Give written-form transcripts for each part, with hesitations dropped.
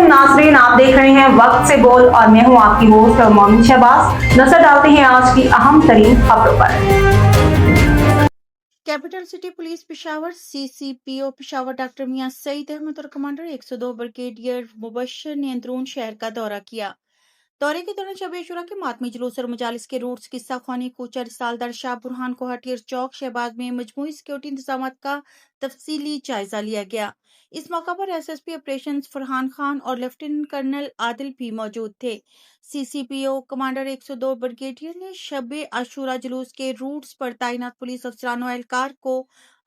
नाज़रीन, आप देख रहे हैं वक्त से बोल और मैं हूं आपकी होस्ट और मोमिन शहबाज। नजर डालते हैं आज की अहम तरीन खबरों पर। Capital city police Peshawar CCPO Peshawar doctor Mian Saeed Ahmad और कमांडर 102 ब्रिगेडियर मुबशर ने अंदरून शहर का दौरा किया। दौरे के दौरान शब आशूरा के मातमी जुलूस और मजालिस के रूट्स किस्सा ख्वानी कोचर सालदार शाह बुरहान कोहाटी और चौक शहबाग में मजमूई सिक्योरिटी इंतजाम का तफसीली जायजा लिया गया। इस मौका पर एसएसपी ऑपरेशंस फरहान खान और लेफ्टिनेंट कर्नल आदिल भी मौजूद थे। सीसीपीओ कमांडर 102 ब्रिगेडियर ने शब आशूरा जुलूस के रूट्स पर तैनात पुलिस अफसरान और एहलकार को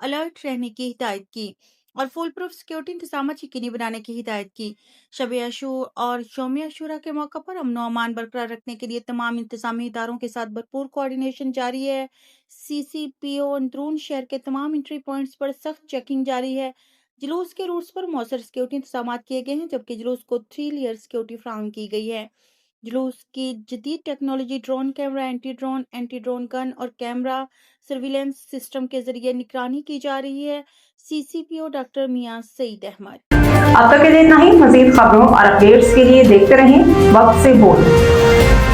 अलर्ट रहने की हिदायत की और फुल प्रूफ सिक्योरिटी इंतजाम यकीनी बनाने की हिदायत की। शब आशूर और यौम आशूरा के मौका पर अमन और अमान बरकरार रखने के लिए तमाम इंतजामी इदारों के साथ भरपूर कोऑर्डिनेशन जारी है। सीसीपीओ अंदरून शहर के तमाम एंट्री पॉइंट्स पर सख्त चेकिंग जारी है। जुलूस के रूट्स पर मौसर सिक्योरिटी इंतजाम किए गए हैं, जबकि जुलूस को 3 लेयर सिक्योरिटी फराहम की गई है। जुलूस की जदीद technology drone camera, anti drone gun और कैमरा सर्विलेंस सिस्टम के जरिए निगरानी की जा रही है। CCPO doctor Mian Saeed Ahmad. अब तक के लिए इतना ही। मजीद खबरों और अपडेट्स के लिए देखते रहें वक्त से बोल।